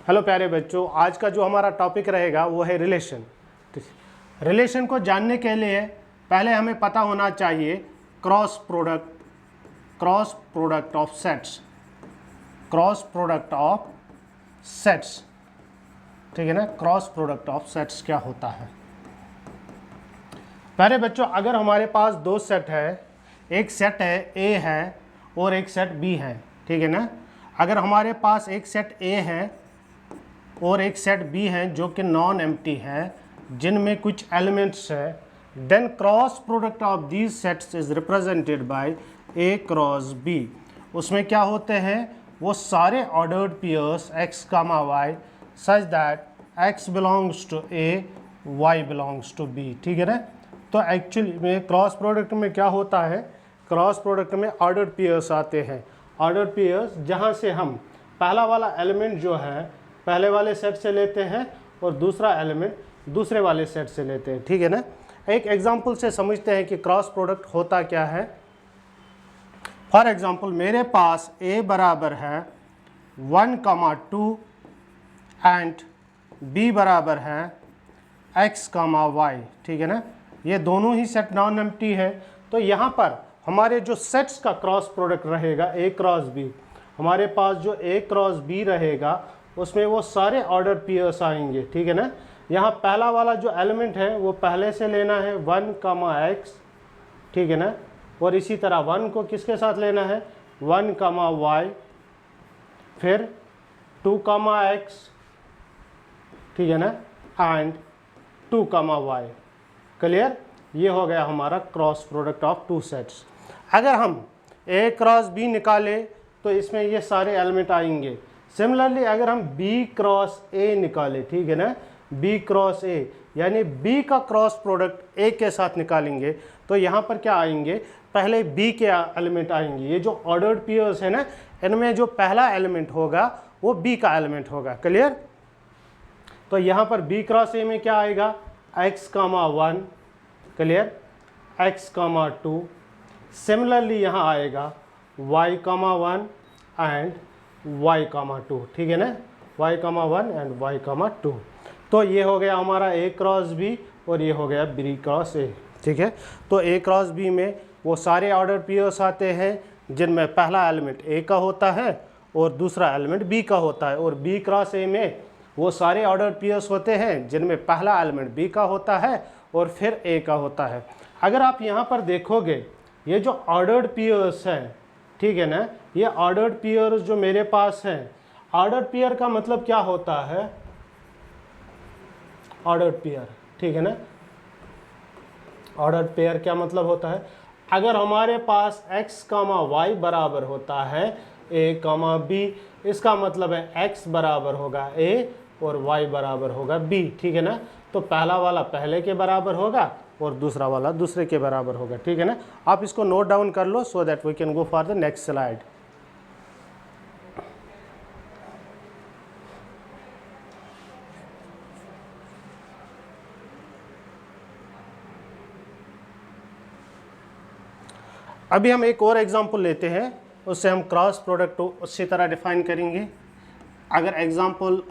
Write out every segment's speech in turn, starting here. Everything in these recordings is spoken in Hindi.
हेलो प्यारे बच्चों, आज का जो हमारा टॉपिक रहेगा वो है रिलेशन। रिलेशन को जानने के लिए पहले हमें पता होना चाहिए cross product of sets, cross product of sets, ठीक है ना। क्रॉस प्रोडक्ट ऑफ सेट्स क्या होता है? प्यारे बच्चों, अगर हमारे पास दो सेट है, एक सेट है ए है और एक सेट बी है, ठीक है ना। अगर हमारे पास एक सेट ए है और एक सेट बी है जो कि नॉन एम्प्टी है, जिनमें कुछ एलिमेंट्स है, then cross product of these sets is represented by A cross B. उसमें क्या होते हैं? वो सारे ordered pairs x, y such that x belongs to a, y belongs to b, ठीक है ना। तो एक्चुअली में क्रॉस प्रोडक्ट में क्या होता है? क्रॉस प्रोडक्ट में ऑर्डर्ड पेयर्स आते हैं। ऑर्डर्ड पेयर्स जहाँ से हम पहला वाला एलिमेंट जो है पहले वाले सेट से लेते हैं और दूसरा एलिमेंट दूसरे वाले सेट से लेते हैं, ठीक है ना। एक एग्जांपल से समझते हैं कि क्रॉस प्रोडक्ट होता क्या है। फॉर एग्जांपल, मेरे पास a बराबर है 1, 2 एंड b बराबर है x, y, ठीक है ना। ये दोनों ही सेट नॉन एम्प्टी है। तो यहाँ पर हमारे जो सेट्स का क्रॉस प्रोडक्ट रहेगा a क्रॉस b, हमारे पास जो a क्रॉस b रहेगा उसमें वो सारे ऑर्डर पेयर्स आएंगे, ठीक है ना। यहाँ पहला वाला जो एलिमेंट है वो पहले से लेना है 1, x, ठीक है ना। और इसी तरह 1 को किसके साथ लेना है? 1, y, फिर 2, x, ठीक है ना, एंड 2, y। क्लियर? ये हो गया हमारा cross product of two sets. अगर हम a क्रॉस b निकालें तो इसमें ये सारे एलिमेंट आएंगे। सिमिलरली अगर हम b क्रॉस a निकालें, ठीक है ना, b क्रॉस a यानी b का क्रॉस प्रोडक्ट a के साथ निकालेंगे तो यहाँ पर क्या आएंगे? पहले b के एलिमेंट आएंगे। ये जो ऑर्डर्ड पेयर्स है ना, इनमें जो पहला एलिमेंट होगा वो b का एलिमेंट होगा। क्लियर? तो यहाँ पर b क्रॉस a में क्या आएगा? x, 1, clear, x, 2। सिमिलरली यहाँ आएगा y, 1 एंड y, 2, ठीक है ना, y, 1 एंड y, 2। तो ये हो गया हमारा a क्रॉस b और ये हो गया b क्रॉस a, ठीक है। तो a क्रॉस b में वो सारे ऑर्डर पेयर्स आते हैं जिनमें पहला एलिमेंट a का होता है और दूसरा एलिमेंट b का होता है, और b क्रॉस a में वो सारे ऑर्डर पेयर्स होते हैं जिनमें पहला एलिमेंट b का होता है और फिर a का होता है। अगर आप यहाँ पर देखोगे ये जो ऑर्डर्ड पेयर्स हैं, ठीक है ना, ये ऑर्डर्ड पेयर्स जो मेरे पास हैं, ऑर्डर्ड पेयर का मतलब क्या होता है? ऑर्डर्ड पेयर, ठीक है ना। ऑर्डर्ड पेयर क्या मतलब होता है? अगर हमारे पास x, y बराबर होता है a, b, इसका मतलब है x बराबर होगा a और y बराबर होगा b, ठीक है ना। तो पहला वाला पहले के बराबर होगा और दूसरा वाला दूसरे के बराबर होगा, ठीक है ना। आप इसको नोट डाउन कर लो so that we can go for the next slide. अभी हम एक और एग्जांपल लेते हैं, उससे हम क्रॉस प्रोडक्ट उसी तरह डिफाइन करेंगे। अगर एग्जांपल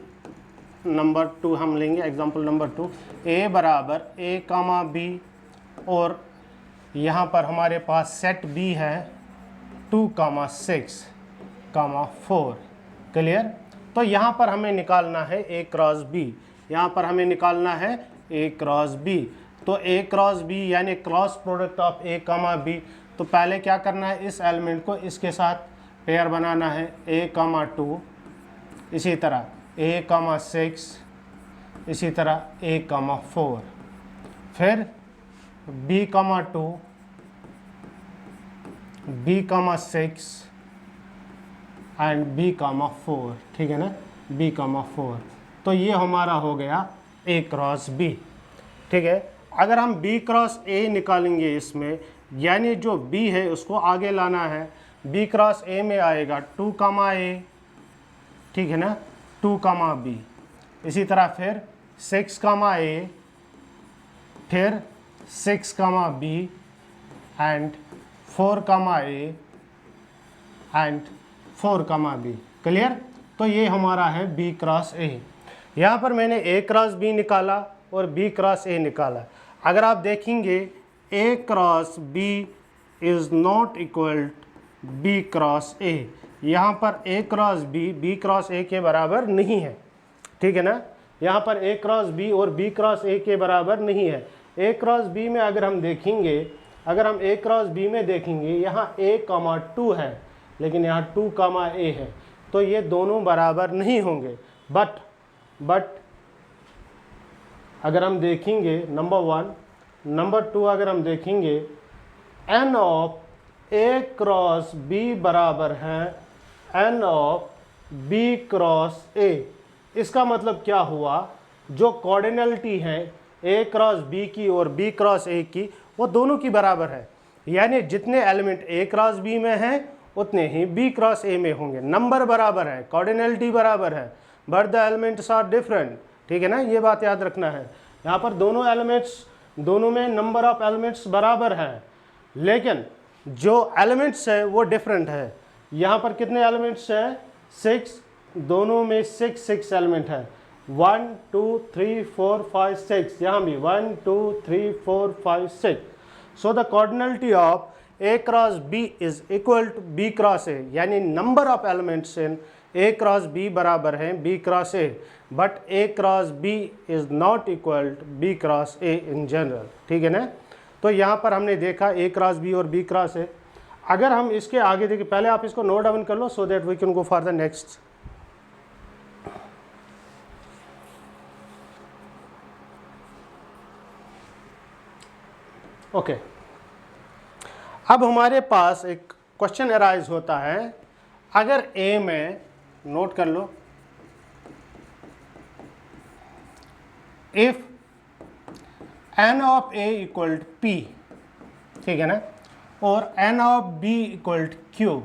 नंबर 2 हम लेंगे, एग्जांपल नंबर 2, a बराबर a, b और यहाँ पर हमारे पास सेट b है 2, 6, 4, क्लियर। तो यहाँ पर हमें निकालना है a क्रॉस b, यहाँ पर हमें निकालना है a क्रॉस b। तो a क्रॉस b यानी cross product of a, b। तो पहले क्या करना है? इस एलिमेंट को इसके साथ पेयर बनाना है, a, 2, इसी तरह a, 6, इसी तरह a, 4, फिर b, 2, b, 6 एंड b, 4, ठीक है ना, b, 4। तो ये हमारा हो गया a क्रॉस b, ठीक है। अगर हम b क्रॉस a निकालेंगे इसमें, यानी जो b है उसको आगे लाना है, b क्रॉस a में आएगा 2, a, ठीक है ना, 2, b, इसी तरह फिर 6, a, फिर 6, b and 4, a and 4, b, clear. तो ये हमारा है B क्रॉस A। यहाँ पर मैंने A क्रॉस B निकाला और B क्रॉस A निकाला। अगर आप देखेंगे A cross B is not equal B cross A। यहाँ पर A cross B cross A के बराबर नहीं है, ठीक है ना। यहाँ पर A क्रॉस B और B क्रॉस A के बराबर नहीं है। A क्रॉस B में अगर हम देखेंगे, अगर हम A क्रॉस B में देखेंगे, यहाँ A, 2 है, लेकिन यहाँ 2, A है, तो ये दोनों बराबर नहीं होंगे। बट अगर हम देखेंगे नंबर 1, नंबर 2 अगर हम देखेंगे n of A cross B बराबर है n of B cross A। इसका मतलब क्या हुआ, जो कोऑर्डिनलिटी है A क्रॉस B की और B क्रॉस A की, वो दोनों की बराबर है। यानी जितने एलिमेंट A क्रॉस B में हैं उतने ही B क्रॉस A में होंगे। नंबर बराबर है, कोऑर्डिनलिटी बराबर है, but the elements are different, ठीक है ना। ये बात याद रखना है। यहाँ पर दोनों एलिमेंट्स, दोनों में नंबर ऑफ एलिमेंट्स बराबर है, लेकिन जो एलिमेंट्स है वो डिफरेंट है। यहाँ पर कितने एलिमेंट्स हैं, 6, दोनों में 6 एलिमेंट है। 1 2 3 4 5 6, यहाँ भी 1 2 3 4 5 6। So the cardinality of A cross B is equal to B cross A, यानी number of elements in A cross B बराबर हैं B cross A, but A cross B is not equal to B cross A in general, ठीक है ना। तो यहाँ पर हमने देखा A क्रॉस B और B क्रॉस A। अगर हम इसके आगे देखें, पहले आप इसको नोट डाउन कर लो so that we can go for the next. Okay, अब हमारे पास एक क्वेश्चन अराइज होता है, अगर A में, नोट कर लो, if n of A equal to P, ठीक है ना, और n of B equal to Q,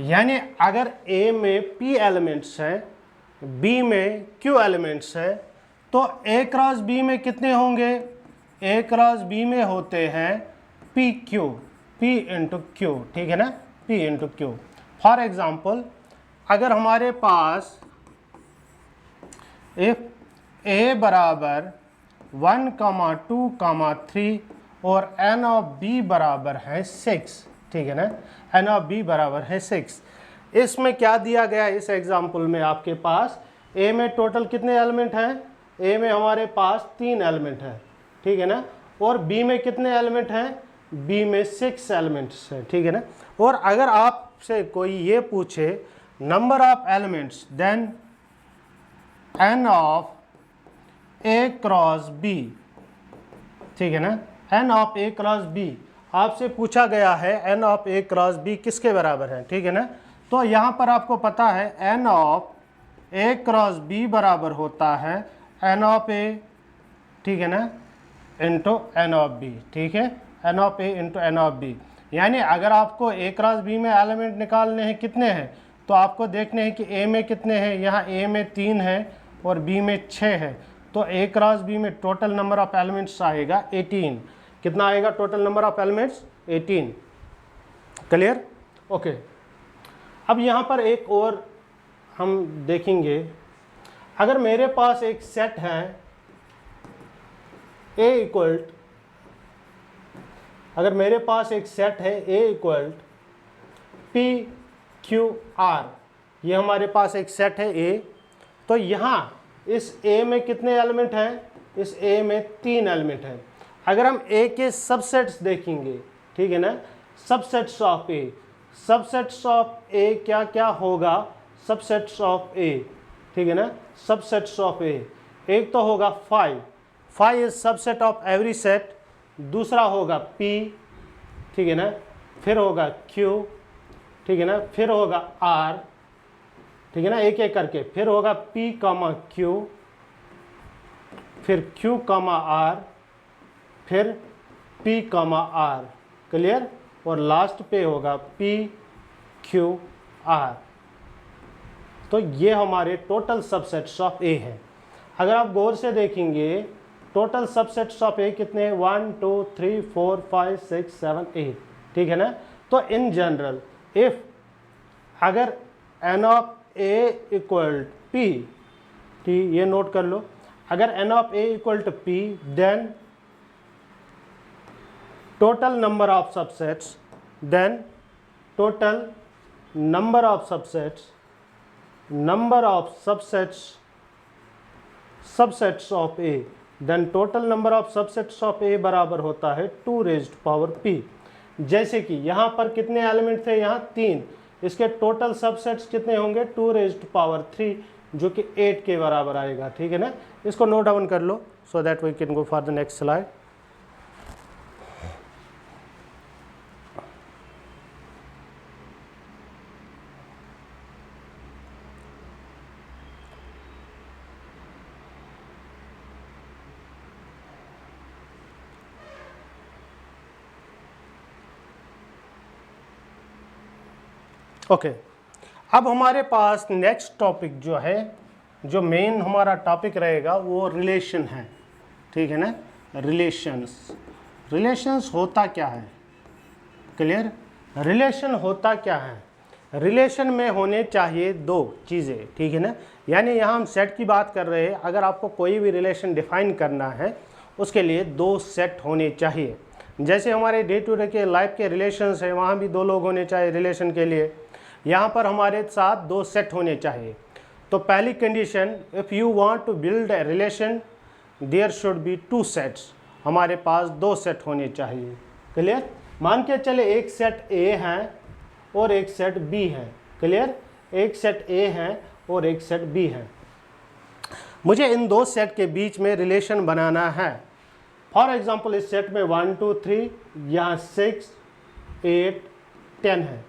यानी अगर A में P एलिमेंट्स हैं, B में Q एलिमेंट्स हैं, तो A क्रॉस B में कितने होंगे, A क्रॉस B में होते हैं PQ, P इंटू Q, ठीक है ना, P into Q। For example, अगर हमारे पास इफ A बराबर 1, 2, 3 और n ऑफ B बराबर है 6, ठीक है ना, n ऑफ B बराबर है 6। इसमें क्या दिया गया है, इस एग्जाम्पल में आपके पास A में टोटल कितने एलिमेंट हैं, A में हमारे पास 3 एलिमेंट हैं, ठीक है ना, और B में कितने एलिमेंट हैं, B में 6 एलिमेंट्स हैं, ठीक है ना। और अगर आपसे कोई ये पूछे number of elements, then n of A cross B, ठीक है ना, n of A cross B आपसे पूछा गया है, n of A cross B किसके बराबर है, ठीक है ना। तो यहाँ पर आपको पता है n of A cross B बराबर होता है n ऑफ A, ठीक है ना, इंटू n ऑफ B, ठीक है, n of A into n of B। यानी अगर आपको A क्रॉस B में एलिमेंट निकालने हैं, कितने हैं, तो आपको देखने हैं कि A में कितने हैं, यहाँ A में 3 है और B में 6 है, तो A क्रॉस B में टोटल नंबर ऑफ एलिमेंट्स आएगा 18। कितना आएगा total number of elements, 18। Clear, okay. अब यहाँ पर एक और हम देखेंगे, अगर मेरे पास एक सेट है A इक्वल, अगर मेरे पास एक सेट है A equal P Q R, ये हमारे पास एक सेट है A, तो यहाँ इस A में कितने एलिमेंट हैं, इस A में 3 एलिमेंट हैं। अगर हम A के सबसेट्स देखेंगे, ठीक है ना, subsets of A, subsets of A क्या क्या होगा, सबसेट्स ऑफ A, ठीक है ना, सबसेट्स ऑफ A, एक तो होगा 5 is subset of every set, दूसरा होगा P, ठीक है ना, फिर होगा Q, ठीक है ना, फिर होगा R, ठीक है ना, एक एक करके, फिर होगा P, Q, फिर Q, R, फिर P, R, क्लियर, और लास्ट पे होगा P, Q, R। तो ये हमारे टोटल सबसेट्स ऑफ A है। अगर आप गौर से देखेंगे टोटल सबसेट्स ऑफ A कितने, 1 2 3 4 5 6 7 8, ठीक है ना। तो इन जनरल इफ अगर n of a equal p, ठीक, ये नोट कर लो, अगर n of a equal to p then total number of subsets, then total number of subsets of A, then total number of subsets of A बराबर होता है 2 raised power P। जैसे कि यहाँ पर कितने एलिमेंट थे, यहाँ 3, इसके टोटल सबसेट्स कितने होंगे 2 raised power 3, जो कि 8 के बराबर आएगा, ठीक है ना। इसको नोट डाउन कर लो so that we can go for the next slide. Okay अब हमारे पास नेक्स्ट टॉपिक जो है, जो मेन हमारा टॉपिक रहेगा वो रिलेशन है, ठीक है ना। रिलेशंस होता क्या है, क्लियर। रिलेशन होता क्या है, रिलेशन में होने चाहिए 2 चीज़ें, ठीक है ना। यानी यहाँ हम सेट की बात कर रहे हैं, अगर आपको कोई भी रिलेशन डिफाइन करना है उसके लिए 2 सेट होने चाहिए। जैसे हमारे डे टू डे के लाइफ के रिलेशंस हैं, वहाँ भी 2 लोग होने चाहिए रिलेशन के लिए, यहाँ पर हमारे साथ 2 सेट होने चाहिए। तो पहली condition, if you want to build a relation there should be 2 sets, हमारे पास 2 सेट होने चाहिए, क्लियर। मान के चले एक सेट ए है और एक सेट बी है, क्लियर। एक सेट ए है और एक सेट बी है, मुझे इन 2 सेट के बीच में रिलेशन बनाना है। फॉर एग्जाम्पल इस सेट में 1 2 3, यहाँ 6 8 10 है।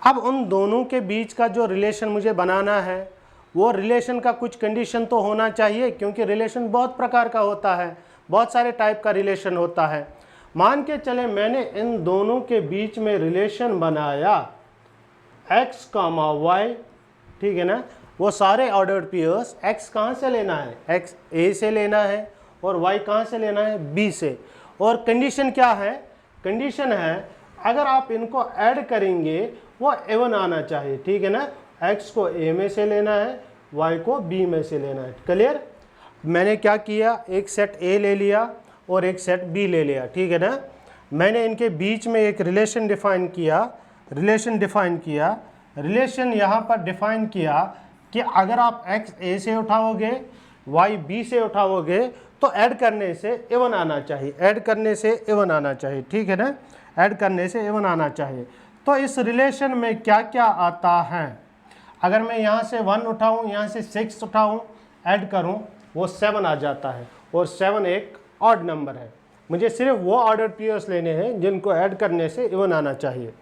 अब उन दोनों के बीच का जो रिलेशन मुझे बनाना है, वो रिलेशन का कुछ कंडीशन तो होना चाहिए, क्योंकि रिलेशन बहुत प्रकार का होता है, बहुत सारे टाइप का रिलेशन होता है। मान के चले मैंने इन दोनों के बीच में रिलेशन बनाया x, y, ठीक है ना। वो सारे ऑर्डर्ड पेयर्स, x कहाँ से लेना है, x a से लेना है और y कहाँ से लेना है, b से। और कंडीशन क्या है, कंडीशन है अगर आप इनको ऐड करेंगे वो एवन आना चाहिए, ठीक है ना। x को a में से लेना है, y को b में से लेना है, क्लियर। मैंने क्या किया, एक सेट a ले लिया और एक सेट b ले लिया, ठीक है ना। मैंने इनके बीच में एक रिलेशन डिफाइन किया, रिलेशन यहाँ पर डिफाइन किया कि अगर आप x a से उठाओगे, y b से उठाओगे तो ऐड करने से एवन आना चाहिए, ठीक है ना। ऐड करने से एवन आना चाहिए। तो इस रिलेशन में क्या क्या आता है, अगर मैं यहाँ से 1 उठाऊँ, यहाँ से 6 उठाऊँ, ऐड करूँ, वो 7 आ जाता है, और 7 एक ऑड नंबर है। मुझे सिर्फ वो ऑर्डर पेयर्स लेने हैं जिनको ऐड करने से इवन आना चाहिए।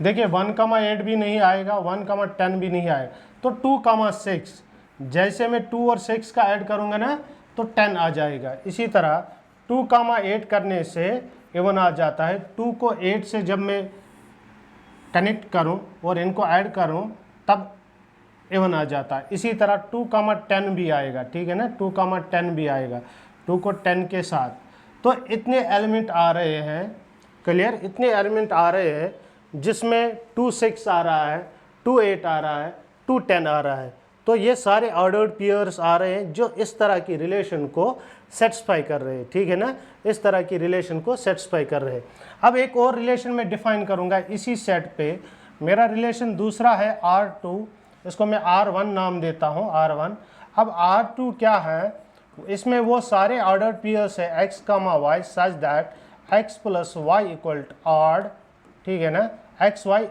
देखिए 1,8 भी नहीं आएगा, 1,10 भी नहीं आएगा, तो 2,6, जैसे मैं 2 और 6 का ऐड करूँगा ना तो 10 आ जाएगा। इसी तरह 2,8 करने से इवन आ जाता है। 2 को 8 से जब मैं कनेक्ट करूं और इनको ऐड करूं तब इवन आ जाता है। इसी तरह 2,10 भी आएगा, ठीक है ना, 2,10 भी आएगा 2 को 10 के साथ। तो इतने एलिमेंट आ रहे हैं, क्लियर, इतने एलिमेंट आ रहे हैं जिसमें 2 6 आ रहा है, 2 8 आ रहा है, 2 10 आ रहा है। तो ये सारे ऑर्डर्ड पेयर्स आ रहे हैं जो इस तरह की रिलेशन को सेटिस्फाई कर रहे हैं, ठीक है ना, इस तरह की रिलेशन को सेटिस्फाई कर रहे हैं। अब एक और रिलेशन में डिफाइन करूंगा इसी सेट पे। मेरा रिलेशन दूसरा है R2, इसको मैं R1 नाम देता हूं, R1। अब R2 क्या है, इसमें वो सारे ऑर्डर्ड पेयर्स है x, y such that x + y = odd, ठीक है ना। x, y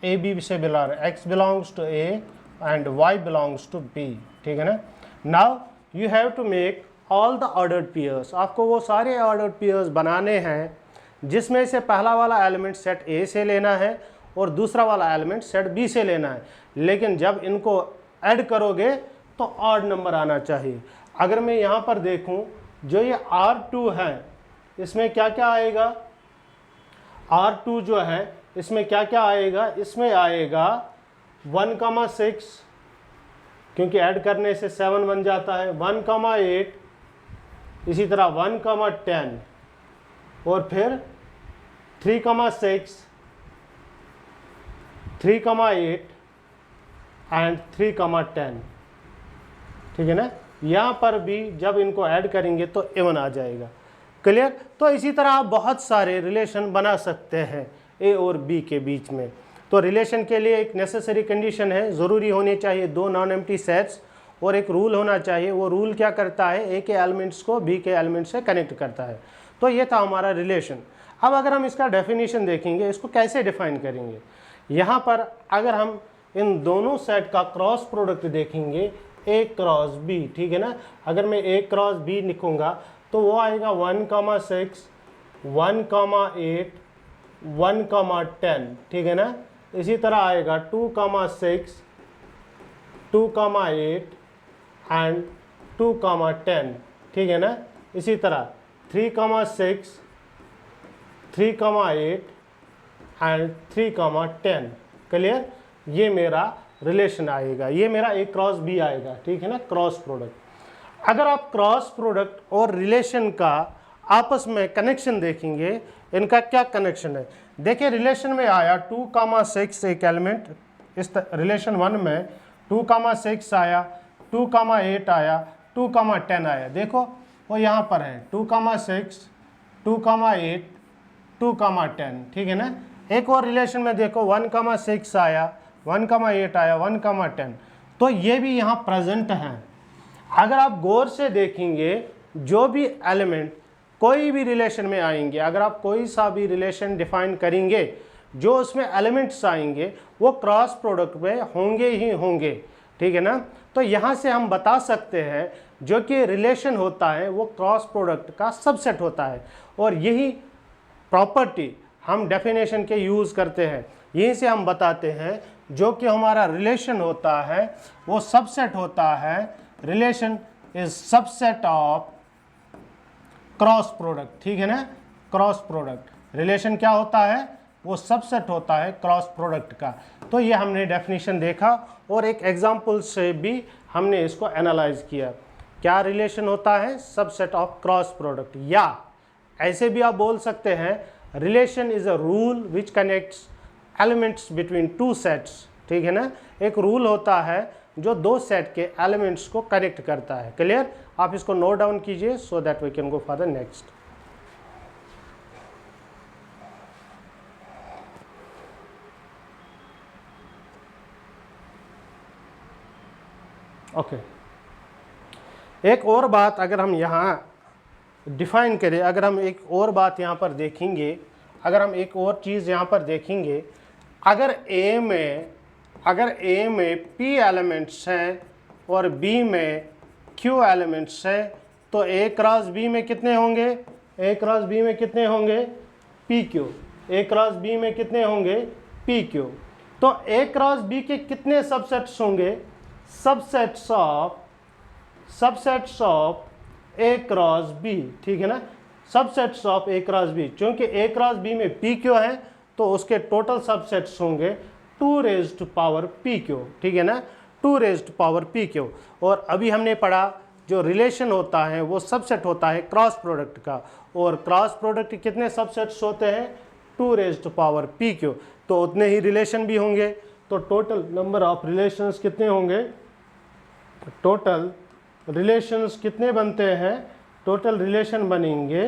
a b से belong, x belongs to a and y belongs to b, ठीक है ना। Now you have to make all the ordered pairs, आपको वो सारे ऑर्डर्ड पेयर्स बनाने हैं जिसमें से पहला वाला एलिमेंट सेट a से लेना है और दूसरा वाला एलिमेंट सेट b से लेना है। लेकिन जब इनको ऐड करोगे तो ऑड नंबर आना चाहिए। अगर मैं यहाँ पर देखूँ, जो ये R2 है इसमें क्या क्या आएगा, R2 जो है इसमें क्या क्या आएगा, इसमें आएगा 1,6, क्योंकि ऐड करने से 7 बन जाता है, 1,8, इसी तरह 1,10 और फिर 3,6, 3,8 एंड 3,10, ठीक है ना। यहाँ पर भी जब इनको ऐड करेंगे तो इवन आ जाएगा। क्लियर। तो इसी तरह आप बहुत सारे रिलेशन बना सकते हैं ए और बी के बीच में। तो रिलेशन के लिए एक नेसेसरी कंडीशन है, ज़रूरी होने चाहिए दो नॉन एम्प्टी सेट्स, और एक रूल होना चाहिए। वो रूल क्या करता है, ए के एलिमेंट्स को बी के एलिमेंट्स से कनेक्ट करता है। तो ये था हमारा रिलेशन। अब अगर हम इसका डेफिनेशन देखेंगे, इसको कैसे डिफाइन करेंगे, यहाँ पर अगर हम इन दोनों सेट का क्रॉस प्रोडक्ट देखेंगे, ए क्रॉस बी, ठीक है ना। अगर मैं ए क्रॉस बी लिखूंगा तो वो आएगा 1,6, 1,8, 1,10, ठीक है ना। इसी तरह आएगा 2,6, 2,8 एंड 2,10, ठीक है ना। इसी तरह 3,6, 3,8 एंड 3,10। क्लियर। ये मेरा रिलेशन आएगा, ये मेरा ए क्रॉस बी आएगा, ठीक है ना, क्रॉस प्रोडक्ट। अगर आप क्रॉस प्रोडक्ट और रिलेशन का आपस में कनेक्शन देखेंगे, इनका क्या कनेक्शन है, देखिए रिलेशन में आया 2,6 एक एलिमेंट, इस रिलेशन 1 में 2,6 आया, 2,8 आया, 2,10 आया। देखो वो यहाँ पर है 2,6, 2,8, 2,10, ठीक है ना। एक और रिलेशन में देखो 1,6 आया, 1,8 आया, 1,10, तो ये भी यहाँ प्रेजेंट हैं। अगर आप गौर से देखेंगे, जो भी एलिमेंट कोई भी रिलेशन में आएंगे, अगर आप कोई सा भी रिलेशन डिफाइन करेंगे, जो उसमें एलिमेंट्स आएंगे वो क्रॉस प्रोडक्ट में होंगे ही होंगे, ठीक है ना। तो यहाँ से हम बता सकते हैं जो कि रिलेशन होता है वो क्रॉस प्रोडक्ट का सबसेट होता है, और यही प्रॉपर्टी हम डेफिनेशन के यूज़ करते हैं। यहीं से हम बताते हैं जो कि हमारा रिलेशन होता है वो सबसेट होता है, relation is subset of cross product, ठीक है ना। क्रॉस प्रोडक्ट रिलेशन क्या होता है, वो सबसेट होता है क्रॉस प्रोडक्ट का। तो ये हमने डेफिनेशन देखा और एक एग्जांपल से भी हमने इसको एनालाइज किया। क्या रिलेशन होता है, सबसेट ऑफ क्रॉस प्रोडक्ट, या ऐसे भी आप बोल सकते हैं relation is a rule which connects elements between two sets, ठीक है ना। एक रूल होता है जो दो सेट के एलिमेंट्स को कनेक्ट करता है। क्लियर। आप इसको नोट डाउन कीजिए so that we can go for the next. Okay, एक और बात अगर हम यहाँ डिफाइन करें, अगर हम एक और बात यहाँ पर देखेंगे, अगर हम एक और चीज़ यहाँ पर देखेंगे, अगर ए में P एलिमेंट्स हैं और B में Q एलिमेंट्स हैं, तो A क्रॉस B में कितने होंगे, A क्रॉस B में कितने होंगे, PQ। A क्रॉस B में कितने होंगे, PQ। तो A क्रॉस B के कितने सबसेट्स होंगे, subsets of A cross B, ठीक है ना, subsets of A cross B। क्योंकि A क्रॉस B में PQ है तो उसके टोटल सबसेट्स होंगे 2 रेज़्ड पावर PQ, ठीक है ना, 2 रेज़्ड पावर PQ। और अभी हमने पढ़ा जो रिलेशन होता है वो सबसेट होता है क्रॉस प्रोडक्ट का, और क्रॉस प्रोडक्ट कितने सबसेट्स होते हैं, 2 रेज़्ड पावर PQ। तो उतने ही रिलेशन भी होंगे। तो टोटल नंबर ऑफ रिलेशंस कितने होंगे, टोटल रिलेशंस कितने बनते हैं, टोटल रिलेशन बनेंगे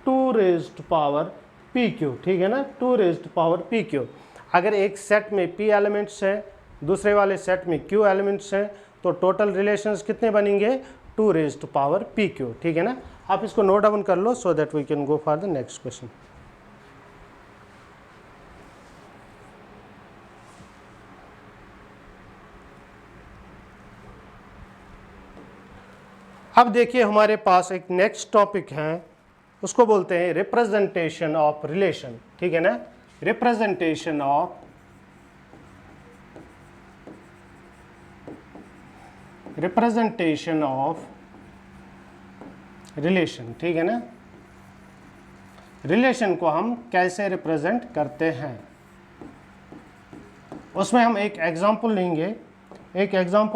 2 रेज़्ड पावर PQ, ठीक है ना, 2 रेज़्ड पावर PQ। अगर एक सेट में P एलिमेंट्स हैं, दूसरे वाले सेट में Q एलिमेंट्स हैं, तो टोटल रिलेशंस कितने बनेंगे, 2 रेज़्ड पावर PQ, ठीक है ना। आप इसको नोट डाउन कर लो so that we can go for the next question. अब देखिए हमारे पास एक नेक्स्ट टॉपिक है, उसको बोलते हैं रिप्रेजेंटेशन ऑफ रिलेशन, ठीक है ना, रिप्रेजेंटेशन ऑफ रिलेशन, ठीक है ना। रिलेशन को हम कैसे रिप्रेजेंट करते हैं, उसमें हम एक एग्जांपल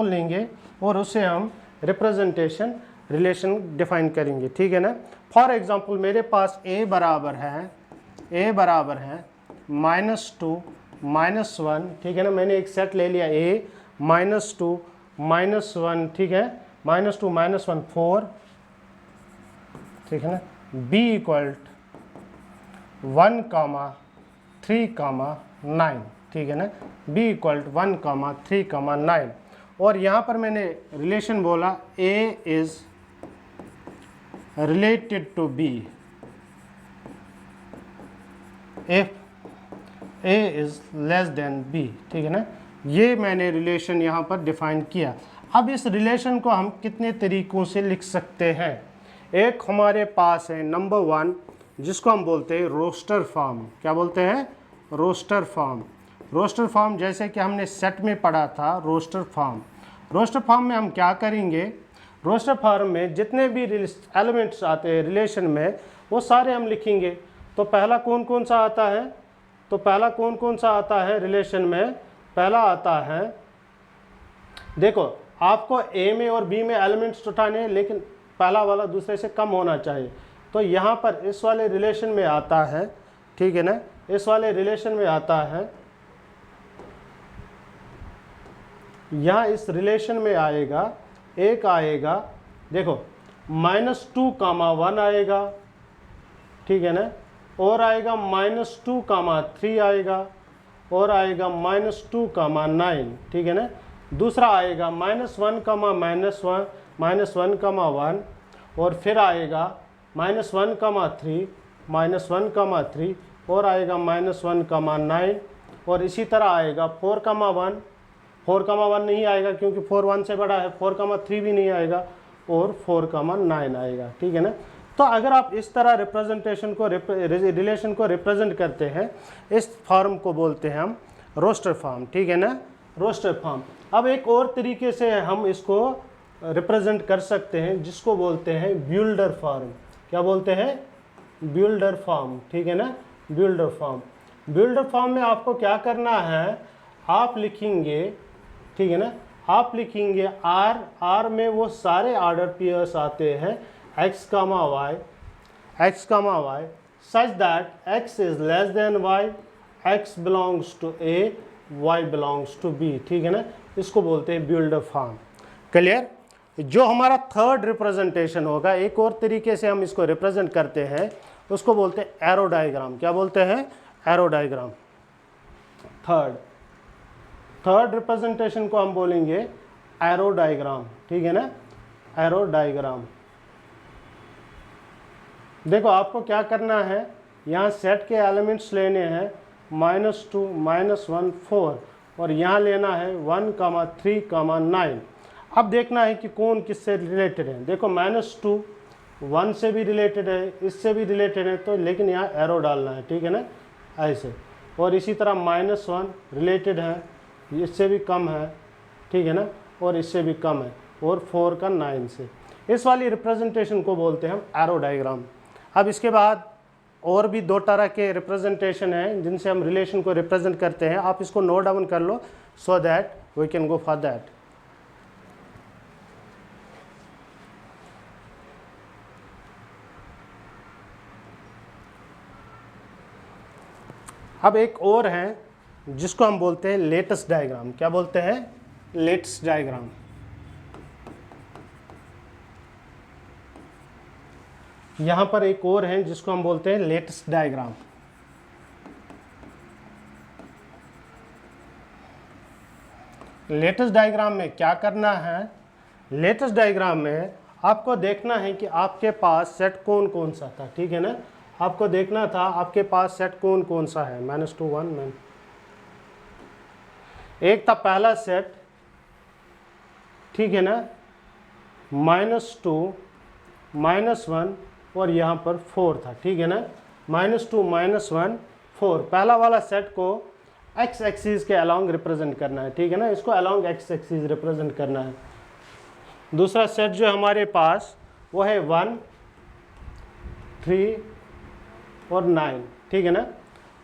लेंगे और उससे हम रिप्रेजेंटेशन रिलेशन डिफाइन करेंगे, ठीक है ना। फॉर एग्जांपल मेरे पास a बराबर है -2 -1, ठीक है ना, मैंने एक सेट ले लिया A, -2 -1, ठीक है, -2 -1 4, ठीक है ना, B इक्वल 1, 3, 9, ठीक है ना, B इक्वल 1, 3, 9, और यहाँ पर मैंने रिलेशन बोला A is related to B if A is less than B, ठीक है ना, ये मैंने रिलेशन यहाँ पर डिफाइन किया। अब इस रिलेशन को हम कितने तरीक़ों से लिख सकते हैं। एक हमारे पास है नंबर 1, जिसको हम बोलते हैं रोस्टर फॉर्म। क्या बोलते हैं? Roster form. रोस्टर फॉर्म जैसे कि हमने सेट में पढ़ा था रोस्टर फॉर्म। रोस्टर फॉर्म में हम क्या करेंगे, रोस्टर फॉर्म में जितने भी एलिमेंट्स आते हैं रिलेशन में वो सारे हम लिखेंगे। तो पहला कौन कौन सा आता है, तो पहला कौन कौन सा आता है रिलेशन में, पहला आता है, देखो आपको ए में और बी में एलिमेंट्स उठाने हैं, लेकिन पहला वाला दूसरे से कम होना चाहिए। तो यहाँ पर इस वाले रिलेशन में आता है, ठीक है ना, इस वाले रिलेशन में आता है, यहाँ इस रिलेशन में आएगा, एक आएगा, देखो -2, 1 आएगा, ठीक है ना, और आएगा -2, 3 आएगा, और आएगा -2, 9, ठीक है ना, दूसरा आएगा -1, -1, और फिर आएगा -1, 3, -1, 3, और आएगा -1, 9, और इसी तरह आएगा 4, 1, 4, 1 नहीं आएगा क्योंकि 4 1 से बड़ा है, 4, 3 भी नहीं आएगा, और 4, 9 आएगा, ठीक है ना। तो अगर आप इस तरह रिप्रेजेंटेशन को रिलेशन को रिप्रेजेंट करते हैं, इस फॉर्म को बोलते हैं हम रोस्टर फॉर्म, ठीक है ना, रोस्टर फॉर्म। अब एक और तरीके से हम इसको रिप्रेजेंट कर सकते हैं, जिसको बोलते हैं बिल्डर फॉर्म। क्या बोलते हैं? बिल्डर फॉर्म, ठीक है ना, बिल्डर फॉर्म। बिल्डर फॉर्म में आपको क्या करना है, आप लिखेंगे, ठीक है ना, आप लिखेंगे R में वो सारे ऑर्डर पेयर्स आते हैं x, y such that x is less than y, x belongs to A, y belongs to B, ठीक है ना, इसको बोलते हैं बिल्डर फॉर्म। क्लियर? जो हमारा थर्ड रिप्रेजेंटेशन होगा, एक और तरीके से हम इसको रिप्रेजेंट करते हैं, उसको बोलते हैं एरो डायग्राम। क्या बोलते हैं? Arrow diagram. थर्ड रिप्रेजेंटेशन को हम बोलेंगे एरो डायग्राम, ठीक है ना, एरो डायग्राम। देखो आपको क्या करना है, यहाँ सेट के एलिमेंट्स लेने हैं -2, -1, 4, और यहाँ लेना है 1, 3, 9। अब देखना है कि कौन किससे रिलेटेड है। देखो -2 1 से भी रिलेटेड है, इससे भी रिलेटेड है, तो लेकिन यहाँ एरो डालना है, ठीक है ना, ऐसे। और इसी तरह -1 रिलेटेड है, इससे भी कम है, ठीक है ना, और इससे भी कम है, और 4 का 9 से। इस वाली रिप्रेजेंटेशन को बोलते हैं हम एरो डायग्राम। अब इसके बाद और भी 2 तरह के रिप्रेजेंटेशन हैं जिनसे हम रिलेशन को रिप्रेजेंट करते हैं। आप इसको नोट डाउन कर लो so that we can go for that. अब एक और है जिसको हम बोलते हैं लेटेस्ट डायग्राम। क्या बोलते हैं? Latest diagram. यहाँ पर एक और है जिसको हम बोलते हैं लेटेस्ट डायग्राम। लेटेस्ट डायग्राम में क्या करना है, लेटेस्ट डायग्राम में आपको देखना है कि आपके पास सेट कौन कौन सा था, ठीक है ना, आपको देखना था आपके पास सेट कौन कौन सा है। -2, 1 एक था पहला सेट, ठीक है ना, -2, -1 और यहाँ पर 4 था, ठीक है ना, -2, -1, 4। पहला वाला सेट को x एक्सिस के अलोंग रिप्रेजेंट करना है, ठीक है ना, इसको अलोंग x एक्सिस रिप्रेजेंट करना है। दूसरा सेट जो हमारे पास वो है 1, 3 और 9, ठीक है ना।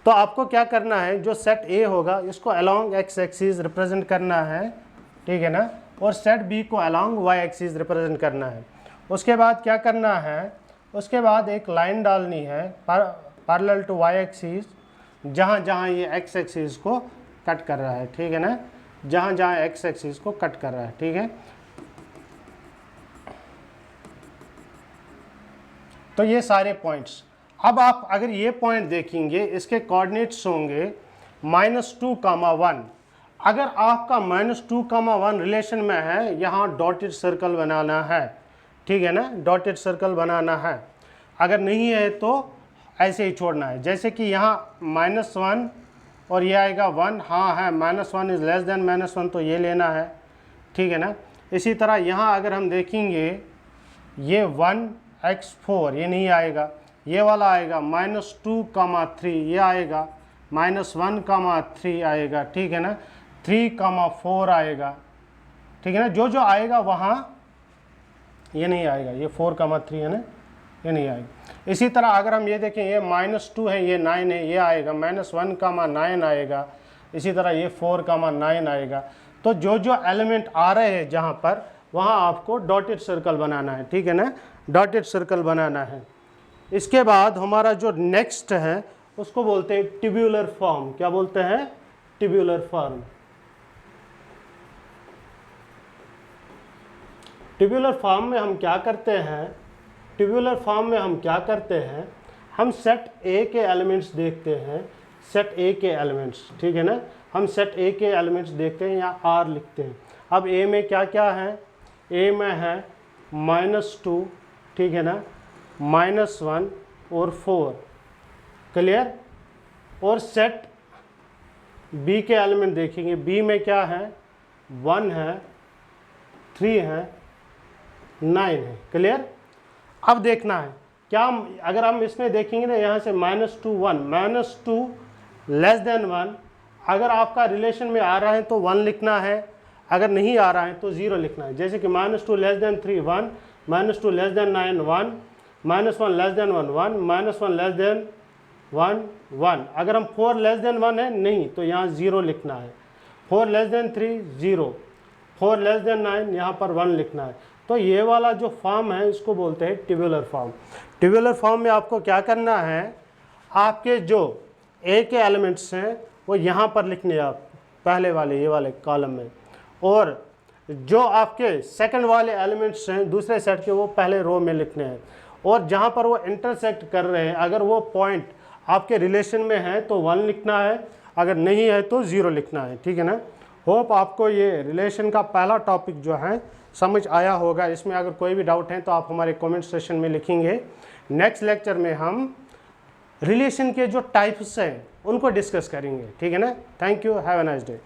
तो आपको क्या करना है, जो सेट A होगा इसको अलोंग x एक्सिस रिप्रेजेंट करना है, ठीक है ना, और सेट B को अलोंग y एक्सिस रिप्रेजेंट करना है। उसके बाद क्या करना है, उसके बाद एक लाइन डालनी है पैरेलल टू y एक्सिस, जहाँ जहाँ ये एक्स एक्सिस को कट कर रहा है, ठीक है ना, जहाँ जहाँ एक्स एक्सिस को कट कर रहा है, ठीक है। तो ये सारे पॉइंट्स। अब आप अगर ये पॉइंट देखेंगे, इसके कोऑर्डिनेट्स होंगे -2,1। अगर आपका -2,1 रिलेशन में है, यहाँ डॉटेड सर्कल बनाना है, ठीक है ना, डॉटेड सर्कल बनाना है। अगर नहीं है तो ऐसे ही छोड़ना है। जैसे कि यहाँ -1 और ये आएगा 1, हाँ है, -1 इज़ लेस देन -1, तो ये लेना है, ठीक है ना। इसी तरह यहाँ अगर हम देखेंगे ये 1x4 ये नहीं आएगा, ये वाला आएगा -2,3 ये आएगा, -1,3 आएगा, ठीक है ना, 3,4 आएगा, ठीक है ना। जो जो आएगा वहाँ ये नहीं आएगा, ये 4,3 है ना, ये नहीं आएगा। इसी तरह अगर हम ये देखें, ये -2 है, ये 9 है, ये आएगा, -1,9 आएगा। इसी तरह ये 4,9 आएगा। तो जो जो एलिमेंट आ रहे हैं जहाँ पर, वहाँ आपको डॉटेड सर्कल बनाना है, ठीक है ना, डॉटेड सर्कल बनाना है। इसके बाद हमारा जो नेक्स्ट है उसको बोलते हैं ट्यूब्यूलर फॉर्म। क्या बोलते हैं? Tubular form. ट्यूब्यूलर फॉर्म में हम क्या करते हैं? ट्यूब्यूलर फॉर्म में हम क्या करते हैं? हम सेट ए के एलिमेंट्स देखते हैं, सेट ए के एलिमेंट्स, ठीक है ना। हम सेट ए के एलिमेंट्स देखते हैं, या आर लिखते हैं। अब ए में क्या क्या है? ए में है -2, ठीक है ना, -1 और 4, क्लियर। और सेट बी के एलिमेंट देखेंगे, बी में क्या है? 1 है, 3 है, 9 है, क्लियर। अब देखना है क्या, अगर हम इसमें देखेंगे ना, यहाँ से -2 1, -2 लेस देन 1, अगर आपका रिलेशन में आ रहा है तो 1 लिखना है, अगर नहीं आ रहा है तो 0 लिखना है। जैसे कि -2 less than 3 1, -2 less than 9 1, -1 less than 1 1, -1 less than 1 1। अगर हम 4 लेस देन 1 है नहीं, तो यहाँ 0 लिखना है। 4 लेस देन 3 0, 4 लेस देन 9 यहाँ पर 1 लिखना है। तो ये वाला जो फॉर्म है इसको बोलते हैं ट्यूब्यूलर फॉर्म। ट्यूब्यूलर फॉर्म में आपको क्या करना है? आपके जो ए के एलिमेंट्स हैं वो यहाँ पर लिखने हैं, आप पहले वाले ये वाले कॉलम में, और जो आपके सेकंड वाले एलिमेंट्स हैं दूसरे सेट के, वो पहले रो में लिखने हैं। और जहाँ पर वो इंटरसेक्ट कर रहे हैं, अगर वो पॉइंट आपके रिलेशन में है तो 1 लिखना है, अगर नहीं है तो 0 लिखना है, ठीक है ना। होप आपको ये रिलेशन का पहला टॉपिक जो है समझ आया होगा। इसमें अगर कोई भी डाउट है तो आप हमारे कमेंट सेक्शन में लिखेंगे। नेक्स्ट लेक्चर में हम रिलेशन के जो टाइप्स हैं उनको डिस्कस करेंगे, ठीक है ना। Thank you, have a nice day.